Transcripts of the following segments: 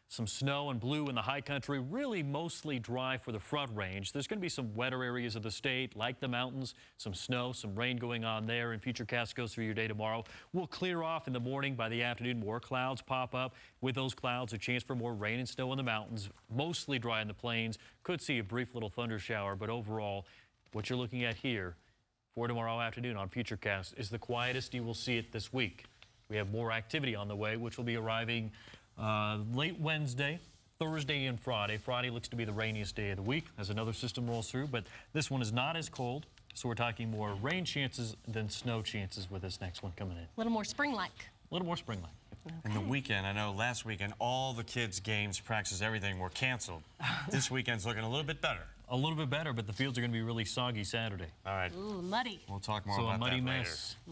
Some snow and blue in the high country, really mostly dry for the front range. There's going to be some wetter areas of the state, like the mountains, some snow, some rain going on there. And Futurecast goes through your day tomorrow. We'll clear off in the morning. By the afternoon, more clouds pop up. With those clouds, a chance for more rain and snow in the mountains, mostly dry in the plains. Could see a brief little thunder shower, but overall, what you're looking at here for tomorrow afternoon on Futurecast is the quietest you will see it this week. We have more activity on the way, which will be arriving late Wednesday, Thursday, and Friday. Friday looks to be the rainiest day of the week as another system rolls through, but this one is not as cold, so we're talking more rain chances than snow chances with this next one coming in. A little more spring-like. A little more spring-like. Okay. And the weekend, I know last weekend, all the kids' games, practices, everything were canceled. This weekend's looking a little bit better. A little bit better, but the fields are going to be really soggy Saturday. All right. Ooh, muddy. We'll talk more about that later.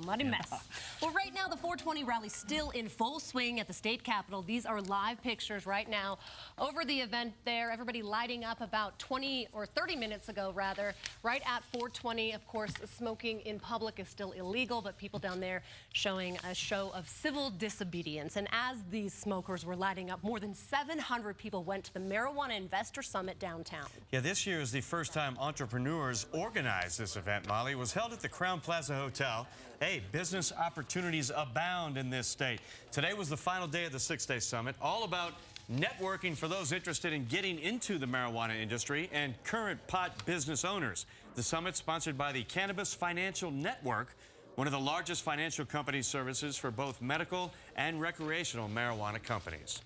Muddy mess. Well, right now, the 420 rally still in full swing at the state capitol. These are live pictures right now over the event there. Everybody lighting up about 20 or 30 minutes ago, rather, right at 420. Of course, smoking in public is still illegal, but people down there showing a show of civil disobedience. And as these smokers were lighting up, more than 700 people went to the Marijuana Investor Summit downtown. Yeah, this year is the first time entrepreneurs organized this event, Molly. It was held at the Crown Plaza Hotel. Hey, business opportunities abound in this state. Today was the final day of the six-day summit, all about networking for those interested in getting into the marijuana industry and current pot business owners. The summit, sponsored by the Cannabis Financial Network, one of the largest financial company services for both medical and recreational marijuana companies.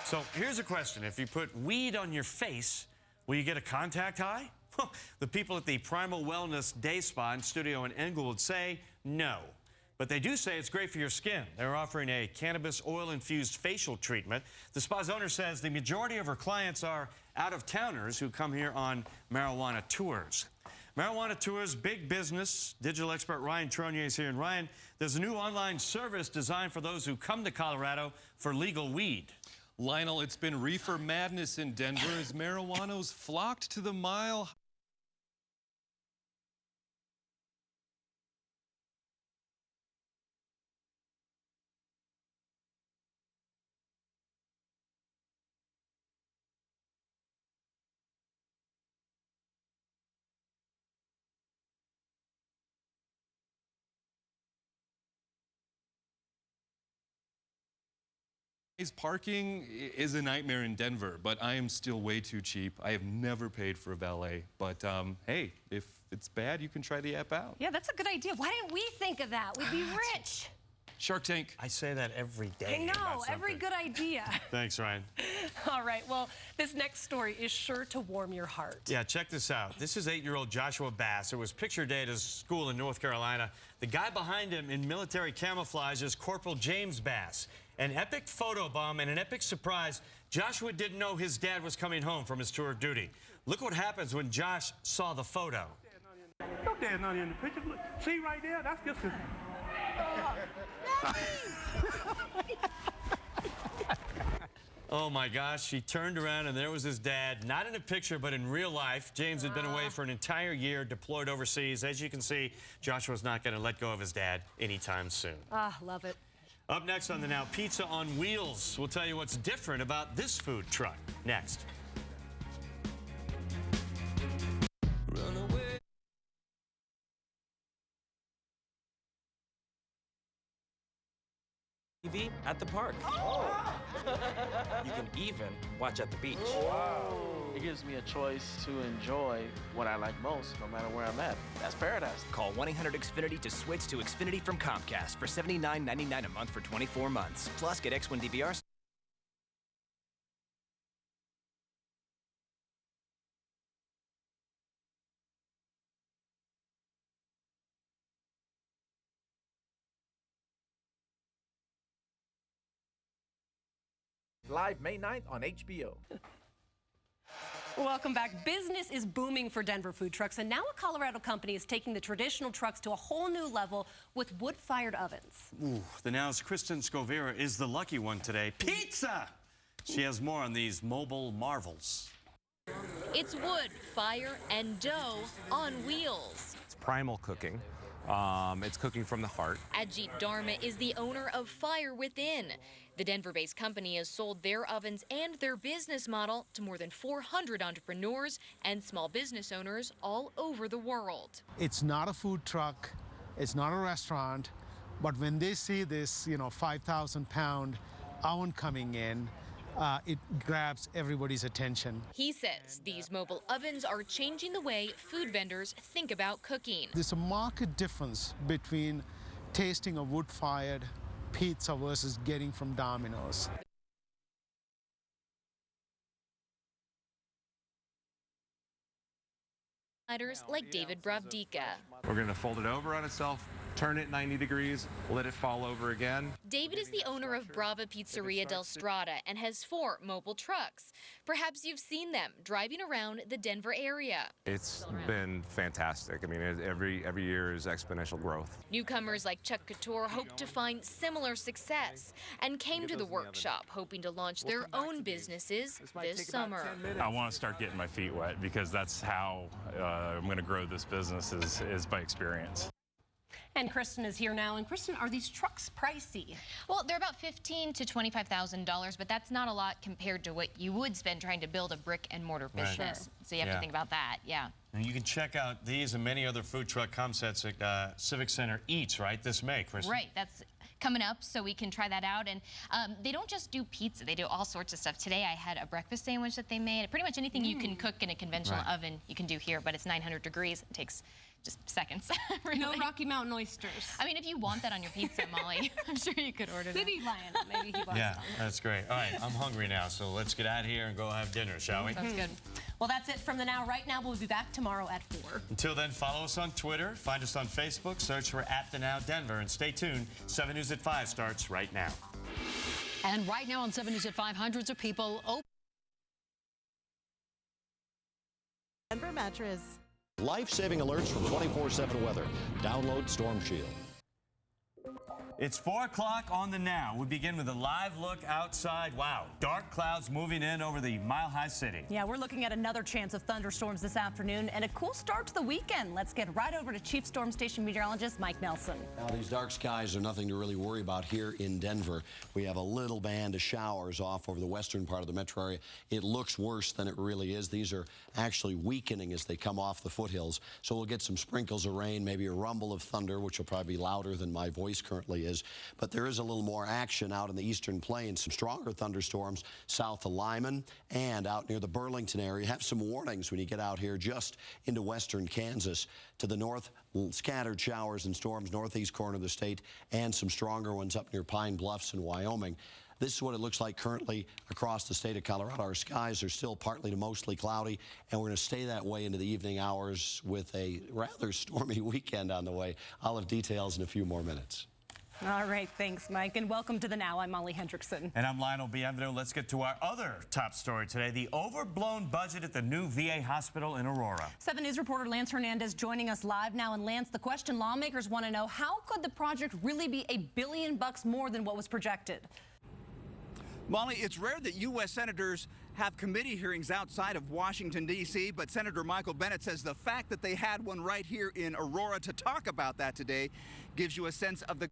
So here's a question. If you put weed on your face, will you get a contact high? The people at the Primal Wellness Day Spa and Studio in Englewood say no. But they do say it's great for your skin. They're offering a cannabis oil-infused facial treatment. The spa's owner says the majority of her clients are out-of-towners who come here on marijuana tours. Marijuana Tours, big business. Digital expert Ryan Tronier is here. And Ryan, there's a new online service designed for those who come to Colorado for legal weed. Lionel, it's been reefer madness in Denver as marijuana's flocked to the Mile Parking is a nightmare in Denver, but I am still way too cheap. I have never paid for a valet, but hey, if it's bad, you can try the app out. Yeah, that's a good idea. Why didn't we think of that? We'd be rich. Shark Tank. I say that every day. I know, every good idea. Thanks, Ryan. All right, well, this next story is sure to warm your heart. Yeah, check this out. This is 8-year-old Joshua Bass. It was picture day at his school in North Carolina. The guy behind him in military camouflage is Corporal James Bass. An epic photo bomb and an epic surprise. Joshua didn't know his dad was coming home from his tour of duty. Look what happens when Josh saw the photo. Your dad's not in the picture. Look, see right there? That's just his... Oh my gosh, he turned around and there was his dad, not in a picture, but in real life. James had been away for an entire year, deployed overseas. As you can see, Joshua's not going to let go of his dad anytime soon. Ah, love it. Up next on The Now, pizza on wheels. We'll tell you what's different about this food truck. Next. TV at the park. You can even watch at the beach. Wow. It gives me a choice to enjoy what I like most, no matter where I'm at. That's paradise. Call 1-800-XFINITY to switch to Xfinity from Comcast for $79.99 a month for 24 months. Plus, get X1 DVR. Live May 9th on HBO. Welcome back. Business is booming for Denver food trucks, and now a Colorado company is taking the traditional trucks to a whole new level with wood-fired ovens. Ooh, the Now's Kristen Scovera is the lucky one today. Pizza! She has more on these mobile marvels. It's wood, fire, and dough on wheels. It's primal cooking. It's cooking from the heart. Ajit Dharma is the owner of Fire Within. The Denver-based company has sold their ovens and their business model to more than 400 entrepreneurs and small business owners all over the world. It's not a food truck, it's not a restaurant, but when they see this, 5,000-pound oven coming in, it grabs everybody's attention. He says these mobile ovens are changing the way food vendors think about cooking. There's a marked difference between tasting a wood-fired pizza versus getting from Domino's. Like David Bravdika. We're going to fold it over on itself, turn it 90 degrees, let it fall over again. David is the owner of Brava Pizzeria del Strada and has 4 mobile trucks. Perhaps you've seen them driving around the Denver area. It's been fantastic. I mean, every year is exponential growth. Newcomers like Chuck Couture hope to find similar success and came to the workshop hoping to launch their own businesses this summer. I want to start getting my feet wet because that's how I'm going to grow this business is by experience. And Kristen is here now. And Kristen, are these trucks pricey? Well, they're about $15,000 to $25,000, but that's not a lot compared to what you would spend trying to build a brick and mortar business. Right. So you have to think about that, yeah. And you can check out these and many other food truck concepts at Civic Center Eats, right, this May, Kristen? Right, that's coming up, so we can try that out. And they don't just do pizza, they do all sorts of stuff. Today I had a breakfast sandwich that they made. Pretty much anything you can cook in a conventional oven, you can do here, but it's 900 degrees. It takes just seconds. Really. No Rocky Mountain oysters. I mean, if you want that on your pizza, Molly, I'm sure you could order that. Maybe Lionel, maybe he wants Yeah, some. that's great. All right, I'm hungry now, so let's get out of here and go have dinner, shall we? Sounds good. Well, that's it from the Now. Right Now, we'll be back tomorrow at 4. Until then, follow us on Twitter, find us on Facebook, search for @TheNowDenver, and stay tuned. 7 News at 5 starts right now. And right now on 7 News at 5, hundreds of people open Denver mattress. Life-saving alerts from 24/7 weather. Download Storm Shield. It's 4 o'clock on the Now. We begin with a live look outside. Wow, dark clouds moving in over the mile-high city. Yeah, we're looking at another chance of thunderstorms this afternoon and a cool start to the weekend. Let's get right over to Chief Storm Station meteorologist Mike Nelson. Now, these dark skies are nothing to really worry about here in Denver. We have a little band of showers off over the western part of the metro area. It looks worse than it really is. These are actually weakening as they come off the foothills. So we'll get some sprinkles of rain, maybe a rumble of thunder, which will probably be louder than my voice currently is. But there is a little more action out in the eastern plains. Some stronger thunderstorms south of Lyman and out near the Burlington area. Have some warnings when you get out here just into western Kansas. To the north, scattered showers and storms northeast corner of the state and some stronger ones up near Pine Bluffs in Wyoming. This is what it looks like currently across the state of Colorado. Our skies are still partly to mostly cloudy, and we're going to stay that way into the evening hours with a rather stormy weekend on the way. I'll have details in a few more minutes. All right, thanks, Mike, and welcome to the Now. I'm Molly Hendrickson. And I'm Lionel Bienvenu. Let's get to our other top story today, the overblown budget at the new VA hospital in Aurora. 7 News reporter Lance Hernandez joining us live now. And Lance, the question lawmakers want to know, how could the project really be $1 billion more than what was projected? Molly, it's rare that U.S. senators have committee hearings outside of Washington, D.C., but Senator Michael Bennet says the fact that they had one right here in Aurora to talk about that today gives you a sense of the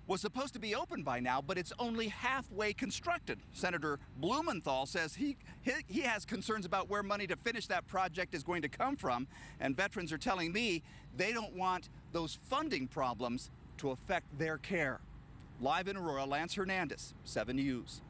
was supposed to be open by now, but it's only halfway constructed. Senator Blumenthal says he has concerns about where money to finish that project is going to come from, and veterans are telling me they don't want those funding problems to affect their care. Live in Aurora, Lance Hernandez, 7 News.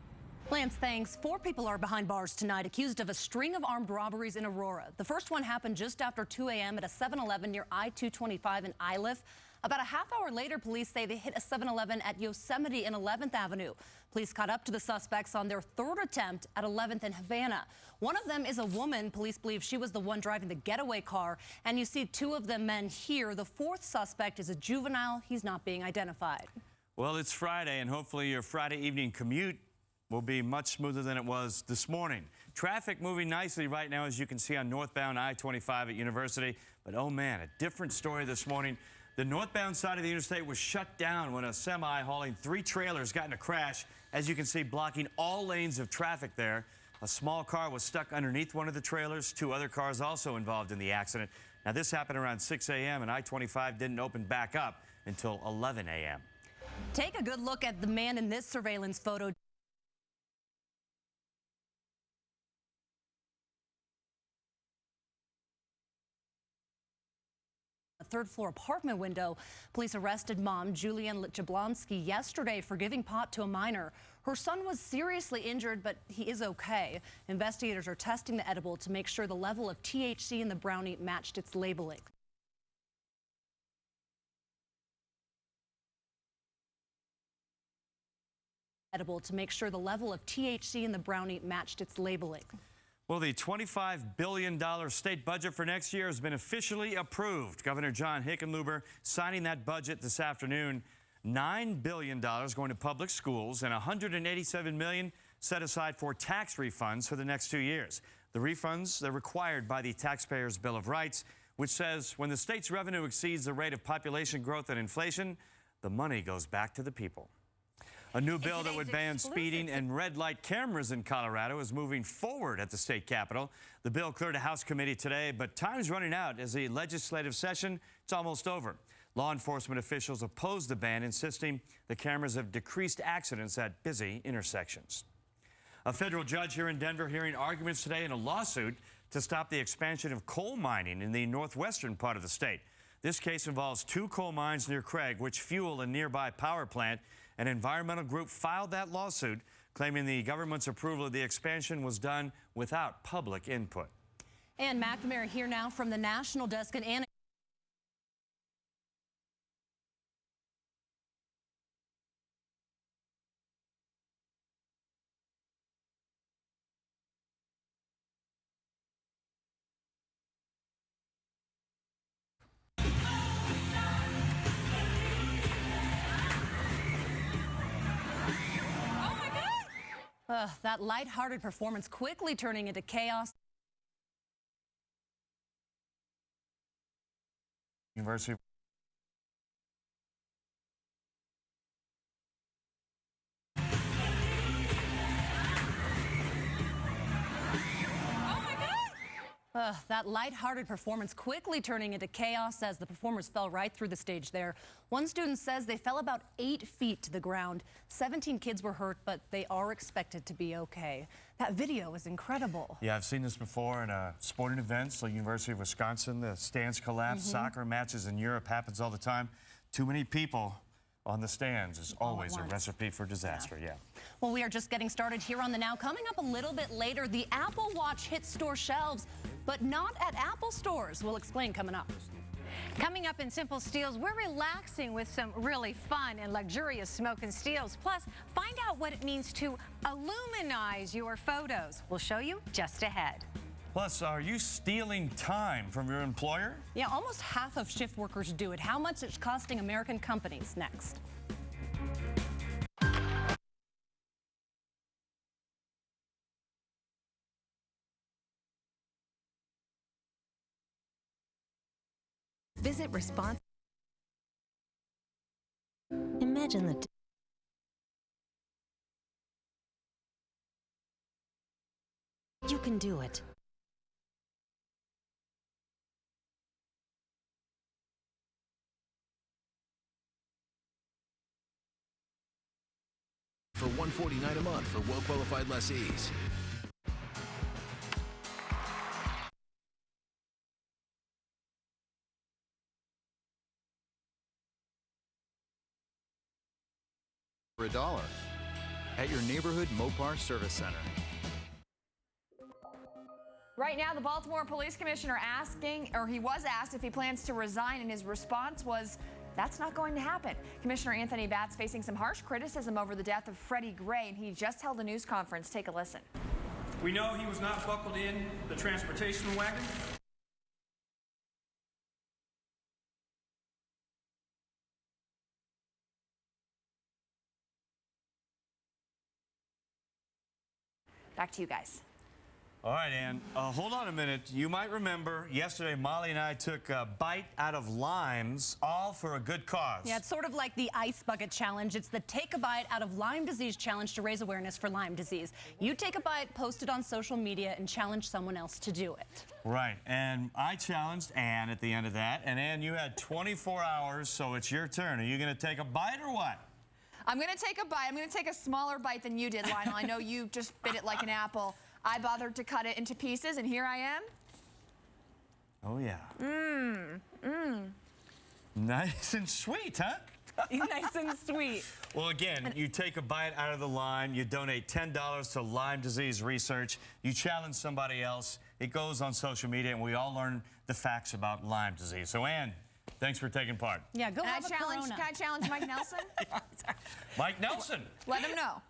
Lance, thanks. 4 people are behind bars tonight accused of a string of armed robberies in Aurora. The first one happened just after 2 a.m. at a 7-Eleven near I-225 in Iliff. About a half hour later, police say they hit a 7-Eleven at Yosemite and 11th Avenue. Police caught up to the suspects on their third attempt at 11th and Havana. One of them is a woman. Police believe she was the one driving the getaway car. And you see 2 of the men here. The 4th suspect is a juvenile. He's not being identified. Well, it's Friday, and hopefully your Friday evening commute will be much smoother than it was this morning. Traffic moving nicely right now, as you can see on northbound I-25 at University. But, oh, man, a different story this morning. The northbound side of the interstate was shut down when a semi hauling 3 trailers got in a crash. as you can see, blocking all lanes of traffic there. A small car was stuck underneath one of the trailers. 2 other cars also involved in the accident. Now, this happened around 6 a.m., and I-25 didn't open back up until 11 a.m. Take a good look at the man in this surveillance photo. A third-floor apartment window. Police arrested mom Julianne Jablonski yesterday for giving pot to a minor. Her son was seriously injured, but he is okay. Investigators are testing the edible to make sure the level of THC in the brownie matched its labeling. Edible to make sure the level of THC in the brownie matched its labeling. Well, the $25 billion state budget for next year has been officially approved. Governor John Hickenlooper signing that budget this afternoon. $9 billion going to public schools and $187 million set aside for tax refunds for the next 2 years. The refunds, they're required by the Taxpayers' Bill of Rights, which says when the state's revenue exceeds the rate of population growth and inflation, the money goes back to the people. A new bill that would ban speeding and red light cameras in Colorado is moving forward at the state capitol. The bill cleared a House committee today, but time's running out as the legislative session, it's almost over. Law enforcement officials oppose the ban, insisting the cameras have decreased accidents at busy intersections. A federal judge here in Denver hearing arguments today in a lawsuit to stop the expansion of coal mining in the northwestern part of the state. This case involves 2 coal mines near Craig, which fuel a nearby power plant. An environmental group filed that lawsuit, claiming the government's approval of the expansion was done without public input. Ann McNamara here now from the National Desk. And Ann, that lighthearted performance quickly turning into chaos. University. That lighthearted performance quickly turning into chaos as the performers fell right through the stage there. One student says they fell about 8 feet to the ground. 17 kids were hurt, but they are expected to be okay. That video is incredible. Yeah, I've seen this before in sporting events like University of Wisconsin. The stands collapse. Soccer matches in Europe happens all the time. Too many people on the stands is always a recipe for disaster. Yeah. Well, we are just getting started here on The Now. Coming up a little bit later, the Apple Watch hits store shelves, but not at Apple stores. We'll explain coming up. Coming up in Simple Steals, we're relaxing with some really fun and luxurious smoke and steals. Plus, find out what it means to illuminize your photos. We'll show you just ahead. Plus, are you stealing time from your employer? Yeah, almost half of shift workers do it. How much it's costing American companies next. Visit Response. Imagine the you can do it. For $149 a month for well-qualified lessees. For $1 at your neighborhood Mopar Service Center. Right now, the Baltimore Police Commissioner he was asked if he plans to resign, and his response was, that's not going to happen. Commissioner Anthony Batts facing some harsh criticism over the death of Freddie Gray, and he just held a news conference. Take a listen. We know he was not buckled in the transportation wagon. Back to you guys. All right, Ann, hold on a minute. You might remember yesterday Molly and I took a bite out of limes, all for a good cause. Yeah, it's sort of like the Ice Bucket Challenge. It's the Take a Bite Out of Lyme Disease Challenge to raise awareness for Lyme disease. You take a bite, post it on social media, and challenge someone else to do it. Right, and I challenged Ann at the end of that. And Ann, you had 24 hours, so it's your turn. Are you going to take a bite or what? I'm going to take a bite. I'm going to take a smaller bite than you did, Lionel. I know you just bit it like an apple. I bothered to cut it into pieces, and here I am. Oh, yeah. Nice and sweet, huh? Nice and sweet. Well, again, you take a bite out of the lime, you donate $10 to Lyme disease research, you challenge somebody else, it goes on social media, and we all learn the facts about Lyme disease. So, Ann, thanks for taking part. Yeah, go have a Corona. Can I challenge Mike Nelson? Mike Nelson. Let him know.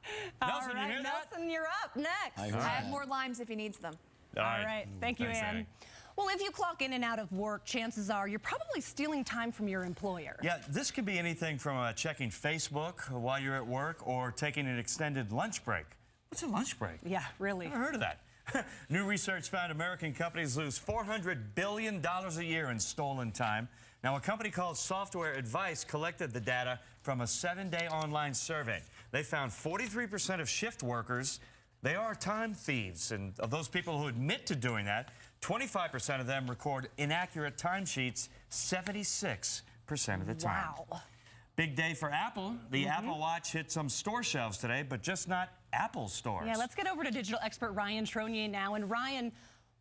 Nelson, all right, you hear that? Nelson, you're up next. I have more limes if he needs them. All right. Thank you, Thanks, Ann. Ann. Well, if you clock in and out of work, chances are you're probably stealing time from your employer. Yeah, this could be anything from checking Facebook while you're at work or taking an extended lunch break. What's a lunch break? Yeah, really. Never heard of that. New research found American companies lose $400 billion a year in stolen time. Now, a company called Software Advice collected the data from a 7-day online survey. They found 43% of shift workers, they are time thieves. And of those people who admit to doing that, 25% of them record inaccurate timesheets 76% of the time. Wow. Big day for Apple. The Apple Watch hit some store shelves today, but just not Apple stores. Yeah, let's get over to digital expert Ryan Tronier now. And Ryan,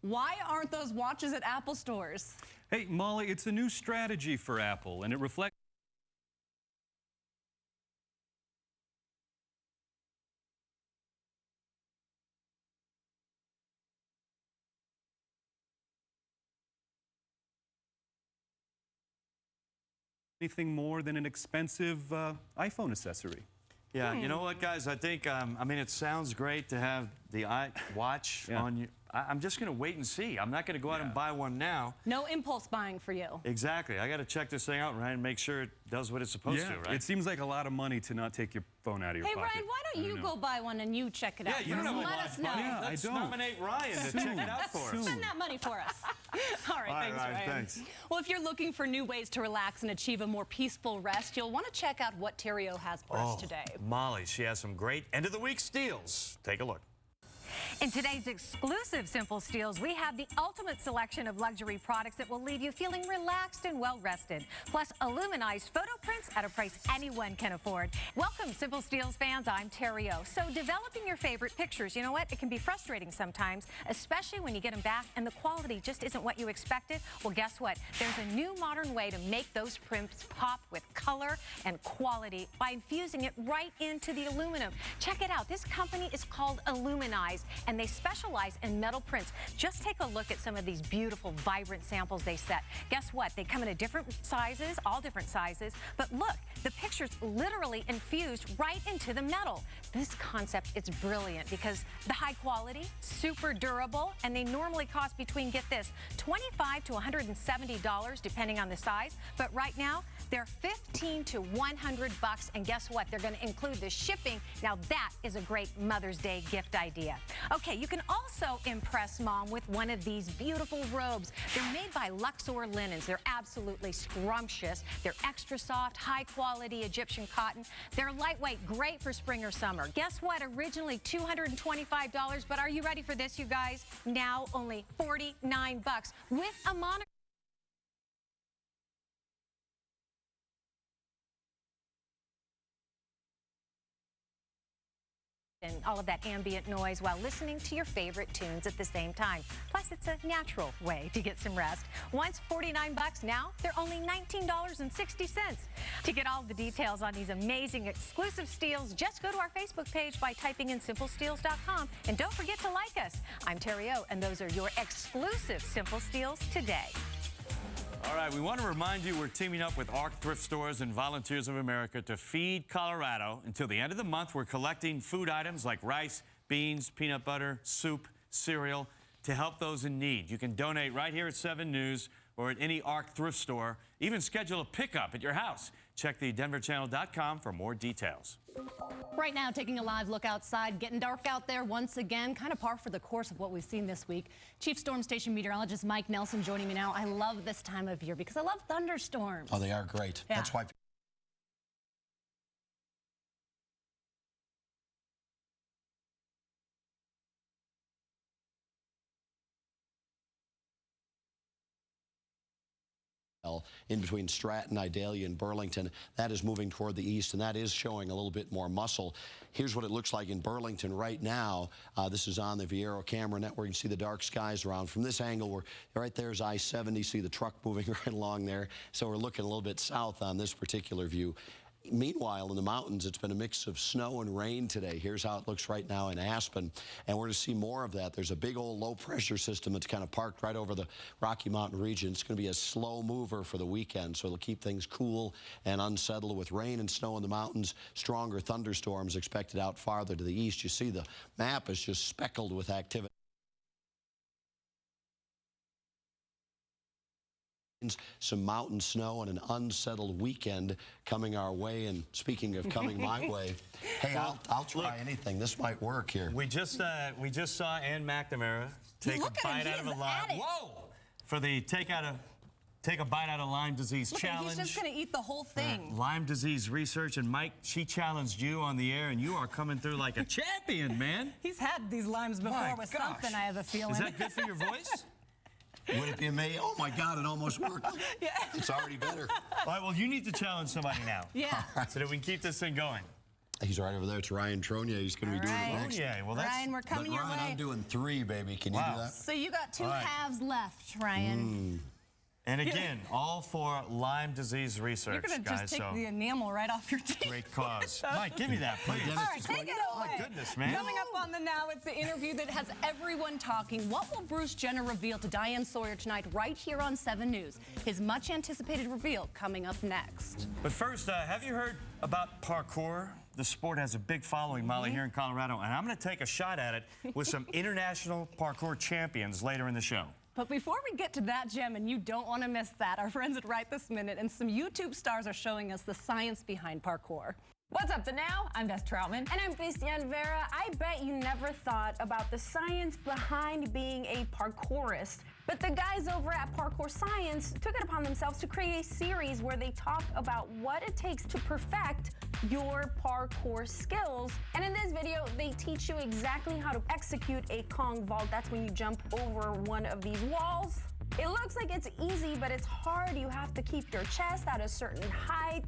why aren't those watches at Apple stores? Hey, Molly, it's a new strategy for Apple, and it reflects anything more than an expensive iPhone accessory. Yeah, you know what, guys? I think, I mean, it sounds great to have the watch on you. I'm just going to wait and see. I'm not going to go out and buy one now. No impulse buying for you. Exactly. I got to check this thing out, Ryan, and make sure it does what it's supposed to, right? It seems like a lot of money to not take your phone out of your Hey, pocket. Ryan, why don't you go buy one and you check it out? Yeah, you don't have a Let watch us know. buddy. Yeah, Let's I don't. nominate Ryan to check it out for us. Spend that money for us. All right, thanks, Ryan, Ryan. thanks. Well, if you're looking for new ways to relax and achieve a more peaceful rest, you'll want to check out what Terrio has for us today. Molly, she has some great end-of-the-week steals. Take a look. In today's exclusive Simple Steals, we have the ultimate selection of luxury products that will leave you feeling relaxed and well-rested. Plus, illuminized photo prints at a price anyone can afford. Welcome, Simple Steals fans. I'm Terrio. So developing your favorite pictures, you know what? It can be frustrating sometimes, especially when you get them back and the quality just isn't what you expected. Well, guess what? There's a new modern way to make those prints pop with color and quality by infusing it right into the aluminum. Check it out. This company is called Illuminize, and they specialize in metal prints. Just take a look at some of these beautiful, vibrant samples they set. Guess what? They come in different sizes, all different sizes, but look, the picture's literally infused right into the metal. This concept is brilliant because the high quality, super durable, and they normally cost between, get this, $25 to $170 depending on the size, but right now, they're $15 to $100, and guess what? They're going to include the shipping. Now that is a great Mother's Day gift idea. Okay, you can also impress mom with one of these beautiful robes. They're made by Luxor linens. They're absolutely scrumptious. They're extra soft, high quality Egyptian cotton. They're lightweight, great for spring or summer. Guess what? Originally $225, but are you ready for this, you guys? Now only $49 with a monogram. And all of that ambient noise while listening to your favorite tunes at the same time. Plus, it's a natural way to get some rest. Once $49, now they're only $19.60. To get all the details on these amazing exclusive steals, just go to our Facebook page by typing in simplesteals.com. And don't forget to like us. I'm Terrio, and those are your exclusive Simple Steals today. All right, we want to remind you we're teaming up with ARC Thrift Stores and Volunteers of America to feed Colorado. Until the end of the month, we're collecting food items like rice, beans, peanut butter, soup, cereal to help those in need. You can donate right here at 7 News or at any ARC Thrift Store. Even schedule a pickup at your house. Check the denverchannel.com for more details. Right now, taking a live look outside, getting dark out there once again, kind of par for the course of what we've seen this week. Chief Storm Station Meteorologist Mike Nelson joining me now. I love this time of year because I love thunderstorms. Oh, they are great. Yeah. That's why. In between Stratton, Idalia, and Burlington. That is moving toward the east, and that is showing a little bit more muscle. Here's what it looks like in Burlington right now. This is on the Viero camera network. You can see the dark skies around. From this angle, we're right there's I-70. See the truck moving right along there. So we're looking a little bit south on this particular view. Meanwhile, in the mountains, it's been a mix of snow and rain today. Here's how it looks right now in Aspen, and we're going to see more of that. There's a big old low-pressure system that's kind of parked right over the Rocky Mountain region. It's going to be a slow mover for the weekend, so it'll keep things cool and unsettled with rain and snow in the mountains. Stronger thunderstorms expected out farther to the east. You see the map is just speckled with activity. Some mountain snow and an unsettled weekend coming our way. And speaking of coming my way, hey, I'll try anything. This might work here. We just saw Ann McNamara take a bite out of a lime. Whoa! For the take a bite out of Lyme disease challenge. He's just going to eat the whole thing. Lyme disease research, and Mike, she challenged you on the air, and you are coming through like a champion, man. He's had these limes before with something, I have a feeling. Is that good for your voice? Would it be amazing? Oh my God, it almost worked. Yeah. It's already better. All right, well, you need to challenge somebody now. Yeah. So that we can keep this thing going. He's right over there. It's Ryan Tronier. He's going to be doing it next. Well, that's... Ryan, we're coming your Ryan, way. I'm doing 3, baby. Can you do that? So you got 2 halves left, Ryan. And again, all for Lyme disease research, You're going to guys. just take the enamel right off your teeth. Great cause. Mike, give me that, please. All right, take it away. My goodness, man. Coming up on the Now, it's the interview that has everyone talking. What will Bruce Jenner reveal to Diane Sawyer tonight right here on 7 News? His much-anticipated reveal coming up next. But first, have you heard about parkour? The sport has a big following, Molly, here in Colorado, and I'm going to take a shot at it with some international parkour champions later in the show. But before we get to that, Gem, and you don't want to miss that, our friends at Right This Minute and some YouTube stars are showing us the science behind parkour. What's up, The Now? I'm Beth Troutman. And I'm Christiane Vera. I bet you never thought about the science behind being a parkourist. But the guys over at Parkour Science took it upon themselves to create a series where they talk about what it takes to perfect your parkour skills. And in this video, they teach you exactly how to execute a Kong vault. That's when you jump over one of these walls. It looks like it's easy, but it's hard. You have to keep your chest at a certain height.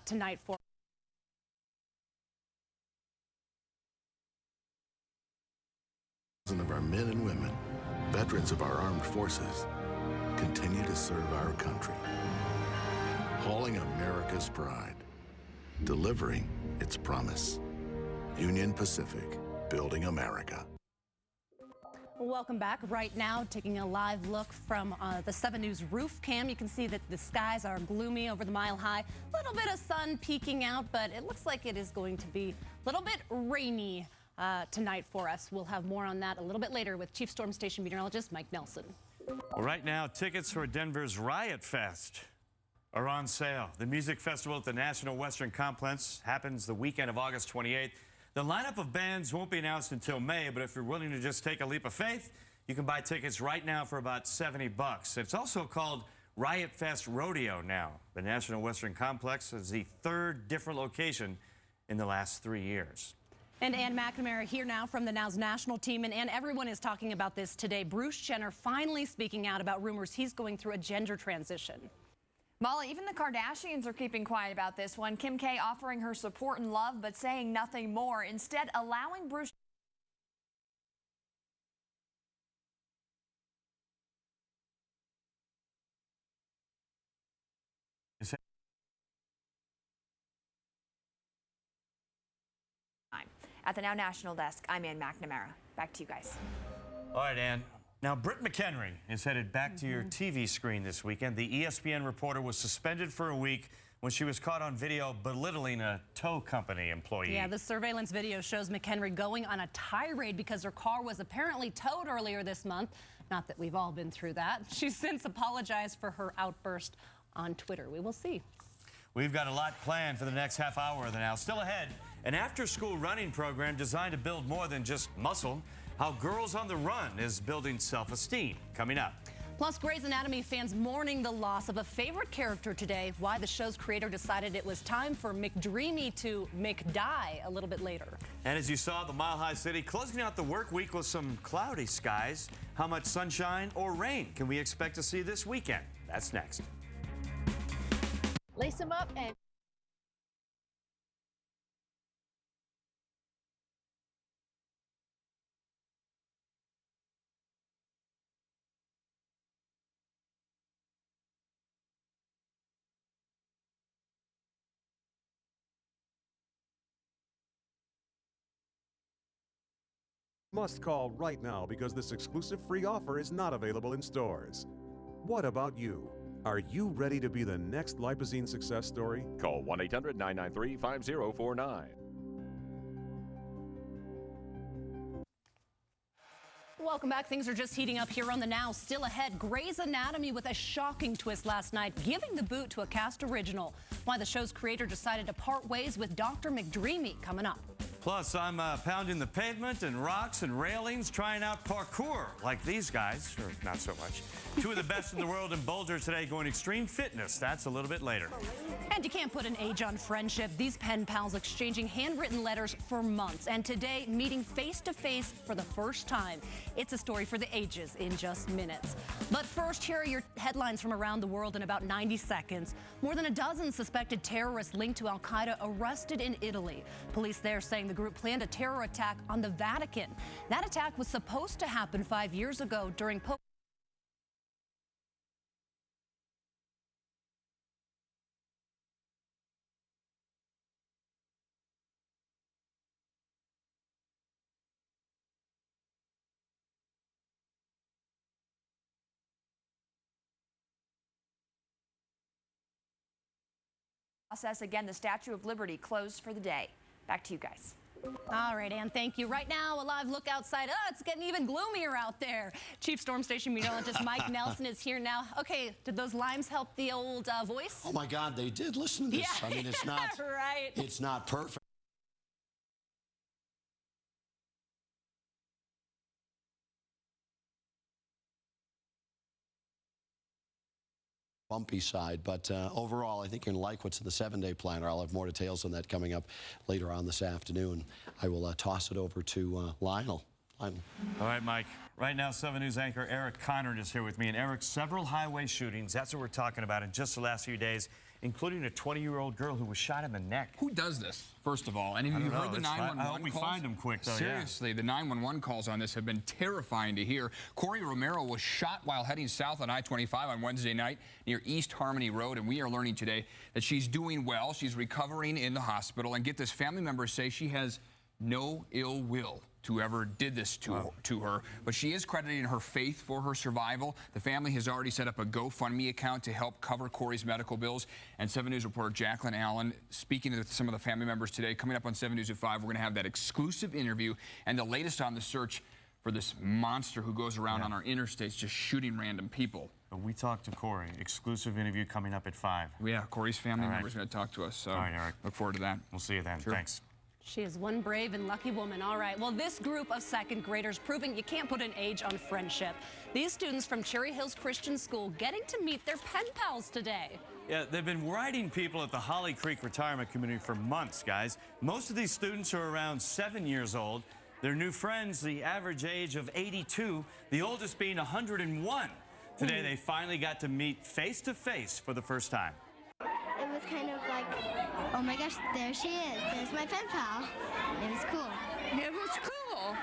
Tonight for Of our men and women, veterans of our armed forces, continue to serve our country, hauling America's pride, delivering its promise. Union Pacific, building America. Welcome back. Right now, taking a live look from the 7 News roof cam. You can see that the skies are gloomy over the Mile High. A little bit of sun peeking out, but it looks like it is going to be a little bit rainy tonight for us. We'll have more on that a little bit later with Chief Storm Station Meteorologist Mike Nelson. Well, right now, tickets for Denver's Riot Fest are on sale. The music festival at the National Western Complex happens the weekend of August 28th. The lineup of bands won't be announced until May, but if you're willing to just take a leap of faith, you can buy tickets right now for about $70. It's also called Riot Fest Rodeo now. The National Western Complex is the 3rd different location in the last 3 years. And Ann McNamara here now from the Now's national team. And Ann, everyone is talking about this today. Bruce Jenner finally speaking out about rumors he's going through a gender transition. Molly, even the Kardashians are keeping quiet about this one. Kim K offering her support and love, but saying nothing more. Instead, allowing Bruce At the Now National Desk, I'm Ann McNamara. Back to you guys. All right, Ann. Now, Britt McHenry is headed back to your TV screen this weekend. The ESPN reporter was suspended for a week when she was caught on video belittling a tow company employee. Yeah, the surveillance video shows McHenry going on a tirade because her car was apparently towed earlier this month. Not that we've all been through that. She's since apologized for her outburst on Twitter. We will see. We've got a lot planned for the next half hour of the Now. Still ahead, an after-school running program designed to build more than just muscle. How Girls on the Run is building self-esteem. Coming up. Plus, Grey's Anatomy fans mourning the loss of a favorite character today. Why the show's creator decided it was time for McDreamy to McDie a little bit later. And as you saw, the Mile High City closing out the work week with some cloudy skies. How much sunshine or rain can we expect to see this weekend? That's next. Lace them up and... Must call right now because this exclusive free offer is not available in stores. What about you? Are you ready to be the next Lipozene success story? Call 1-800-993-5049. Welcome back. Things are just heating up here on the Now. Still ahead, Grey's Anatomy with a shocking twist last night, giving the boot to a cast original. Why the show's creator decided to part ways with Dr. McDreamy coming up. Plus, I'm pounding the pavement and rocks and railings, trying out parkour like these guys, or not so much. Two of the best in the world in Boulder today going extreme fitness. That's a little bit later. And you can't put an age on friendship. These pen pals exchanging handwritten letters for months. And today, meeting face-to-face for the first time. It's a story for the ages in just minutes. But first, here are your headlines from around the world in about 90 seconds. More than a dozen suspected terrorists linked to al-Qaeda arrested in Italy. Police there saying the group planned a terror attack on the Vatican. That attack was supposed to happen 5 years ago during Pope Process again, the Statue of Liberty closed for the day. Back to you guys. All right, Ann, thank you. Right now, a live look outside. Oh, it's getting even gloomier out there. Chief Storm Station Meteorologist Mike Nelson is here now. Okay, did those limes help the old voice? Oh, my God, they did. Listen to this. Yeah, I mean, it's not, right. It's not perfect. Bumpy side, but overall, I think you're going to like what's in the 7-day planner. I'll have more details on that coming up later on this afternoon. I will toss it over to Lionel. All right, Mike. Right now, 7 News anchor Eric Conard is here with me. And Eric, several highway shootings, that's what we're talking about in just the last few days, including a 20-year-old girl who was shot in the neck. Who does this, first of all? And have you heard the 911 calls? I hope we find them quick, though. Seriously, the 911 calls on this have been terrifying to hear. Corey Romero was shot while heading south on I-25 on Wednesday night near East Harmony Road, and we are learning today that she's doing well. She's recovering in the hospital, and get this, family members say she has no ill will to whoever did this to her, but she is crediting her faith for her survival. The family has already set up a GoFundMe account to help cover Corey's medical bills. And 7 News reporter Jacqueline Allen speaking to some of the family members today. Coming up on 7 News at 5, we're going to have that exclusive interview and the latest on the search for this monster who goes around on our interstates just shooting random people. But we talked to Corey. Exclusive interview coming up at 5. Yeah, Corey's family member's going to talk to us. So all right, Eric. Look forward to that. We'll see you then. Sure. Thanks. She is one brave and lucky woman. All right, well, this group of second graders proving you can't put an age on friendship. These students from Cherry Hills Christian School getting to meet their pen pals today. Yeah, they've been riding people at the Holly Creek Retirement Community for months, guys. Most of these students are around 7 years old. Their new friends, the average age of 82, the oldest being 101. Today, they finally got to meet face-to-face for the first time. It was kind of like, oh my gosh, there she is. There's my pen pal. It was cool. It was cool.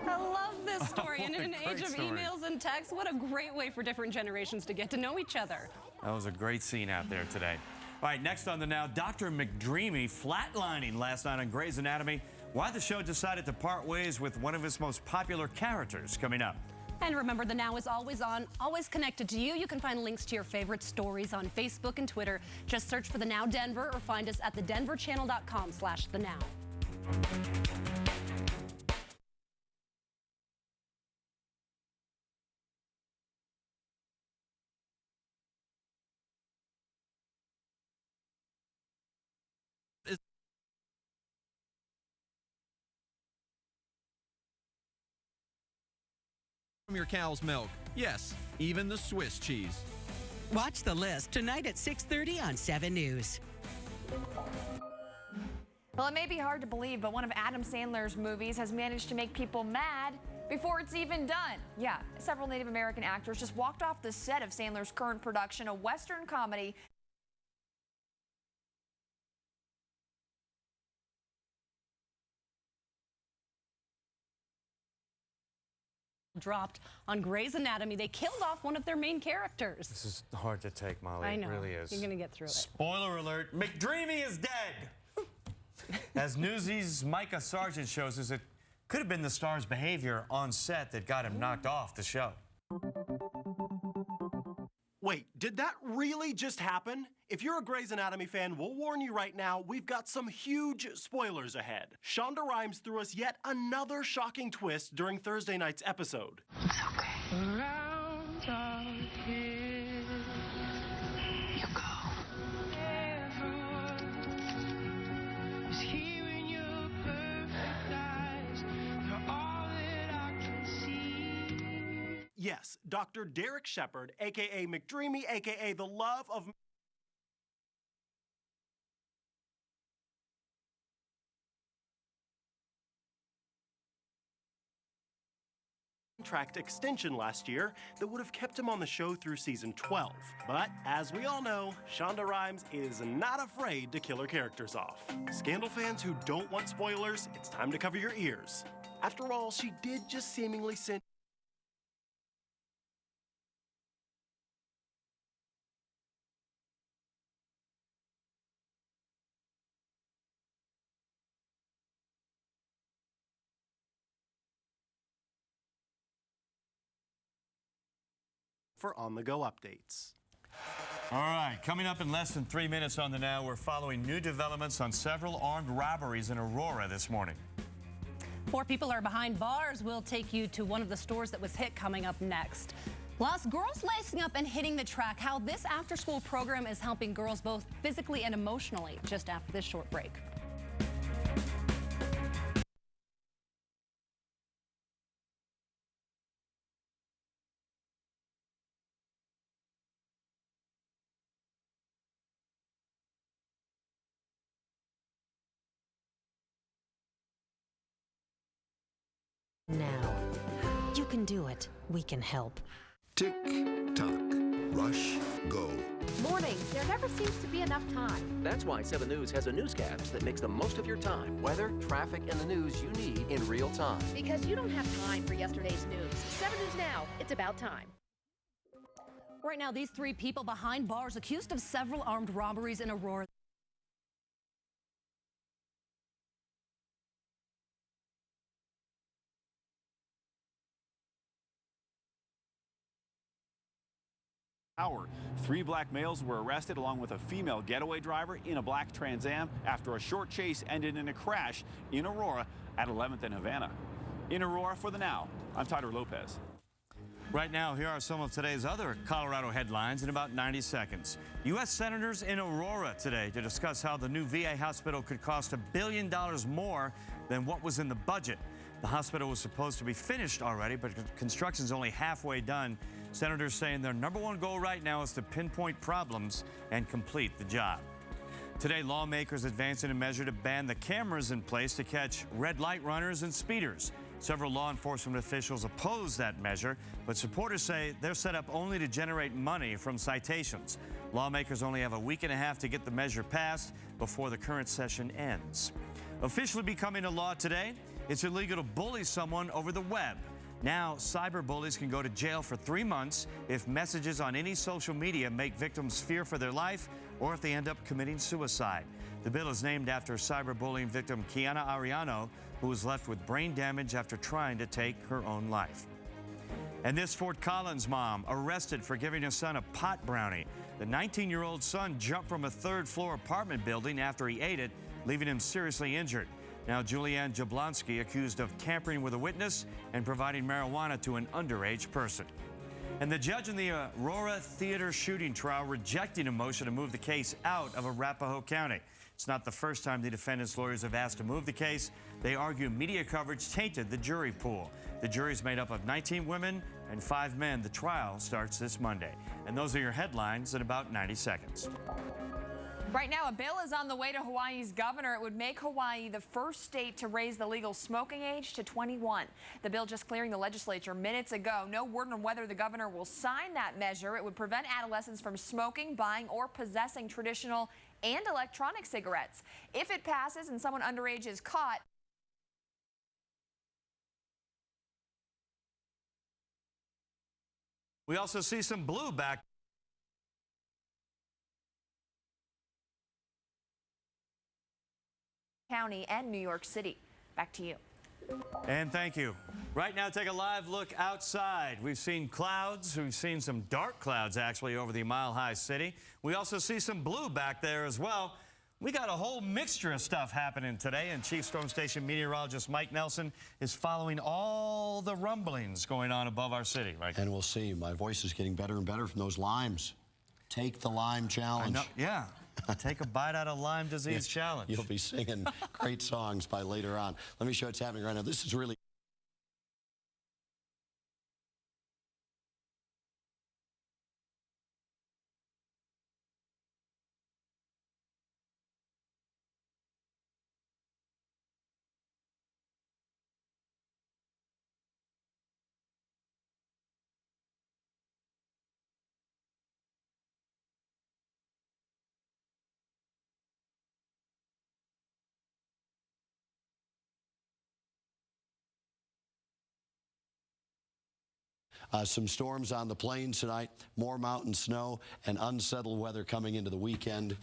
I love this story. And in an age of emails and texts, what a great way for different generations to get to know each other. That was a great scene out there today. All right, next on the Now, Dr. McDreamy flatlining last night on Grey's Anatomy. Why the show decided to part ways with one of its most popular characters, coming up. And remember, the Now is always on, always connected to you. You can find links to your favorite stories on Facebook and Twitter. Just search for The Now Denver or find us at thedenverchannel.com/theNow. From your cow's milk. Yes, even the Swiss cheese. Watch The List tonight at 6:30 on 7 News. Well, it may be hard to believe, but one of Adam Sandler's movies has managed to make people mad before it's even done. Yeah, several Native American actors just walked off the set of Sandler's current production, a Western comedy. Dropped on Grey's Anatomy. They killed off one of their main characters. This is hard to take, Molly. I know. It really is. You're going to get through it. Spoiler alert, McDreamy is dead. As Newsy's Micah Sargent shows us, it could have been the star's behavior on set that got him knocked off the show. Wait, did that really just happen? If you're a Grey's Anatomy fan, we'll warn you right now, we've got some huge spoilers ahead. Shonda Rhimes threw us yet another shocking twist during Thursday night's episode. It's okay. You go. Yes, Dr. Derek Shepard, aka McDreamy, aka the love of contract extension last year that would have kept him on the show through season 12. But as we all know, Shonda Rhimes is not afraid to kill her characters off. Scandal fans who don't want spoilers, it's time to cover your ears. After all, she did just seemingly send for on-the-go updates. All right, coming up in less than 3 minutes on the Now, we're following new developments on several armed robberies in Aurora this morning. 4 people are behind bars. We'll take you to one of the stores that was hit coming up next. Plus, girls lacing up and hitting the track, how this after-school program is helping girls both physically and emotionally, just after this short break. Now, you can do it. We can help. Tick tock. Rush. Go. Mornings, there never seems to be enough time. That's why 7 News has a newscast that makes the most of your time. Weather, traffic, and the news you need in real time. Because you don't have time for yesterday's news. 7 News Now, it's about time. Right now, these 3 people behind bars accused of several armed robberies in Aurora. Hour. 3 black males were arrested along with a female getaway driver in a black Trans Am after a short chase ended in a crash in Aurora at 11th and Havana. In Aurora for the Now, I'm Tyler Lopez. Right now, here are some of today's other Colorado headlines in about 90 seconds. U.S. senators in Aurora today to discuss how the new VA hospital could cost $1 billion more than what was in the budget. The hospital was supposed to be finished already, but construction's only halfway done. Senators saying their #1 goal right now is to pinpoint problems and complete the job. Today, lawmakers advancing a measure to ban the cameras in place to catch red light runners and speeders. Several law enforcement officials oppose that measure, but supporters say they're set up only to generate money from citations. Lawmakers only have a week and a half to get the measure passed before the current session ends. Officially becoming a law today, it's illegal to bully someone over the web. Now, cyberbullies can go to jail for 3 months if messages on any social media make victims fear for their life or if they end up committing suicide. The bill is named after cyberbullying victim Kiana Ariano, who was left with brain damage after trying to take her own life. And this Fort Collins mom arrested for giving her son a pot brownie. The 19-year-old son jumped from a third-floor apartment building after he ate it, leaving him seriously injured. Now, Julianne Jablonski accused of tampering with a witness and providing marijuana to an underage person. And the judge in the Aurora Theater shooting trial rejecting a motion to move the case out of Arapahoe County. It's not the first time the defendant's lawyers have asked to move the case. They argue media coverage tainted the jury pool. The jury's made up of 19 women and 5 men. The trial starts this Monday. And those are your headlines in about 90 seconds. Right now, a bill is on the way to Hawaii's governor. It would make Hawaii the first state to raise the legal smoking age to 21. The bill just clearing the legislature minutes ago. No word on whether the governor will sign that measure. It would prevent adolescents from smoking, buying, or possessing traditional and electronic cigarettes. If it passes and someone underage is caught, we also see some blue back. County and New York City. Back to you. And thank you. Right now, take a live look outside. We've seen clouds. We've seen some dark clouds, actually, over the mile-high city. We also see some blue back there as well. We got a whole mixture of stuff happening today, and Chief Storm Station meteorologist Mike Nelson is following all the rumblings going on above our city. Right? And we'll see. My voice is getting better and better from those limes. Take the Lyme challenge. Yeah. Take a bite out of Lyme disease challenge. You'll be singing great songs by later on. Let me show you what's happening right now. This is really... some storms on the plains tonight, more mountain snow, and unsettled weather coming into the weekend.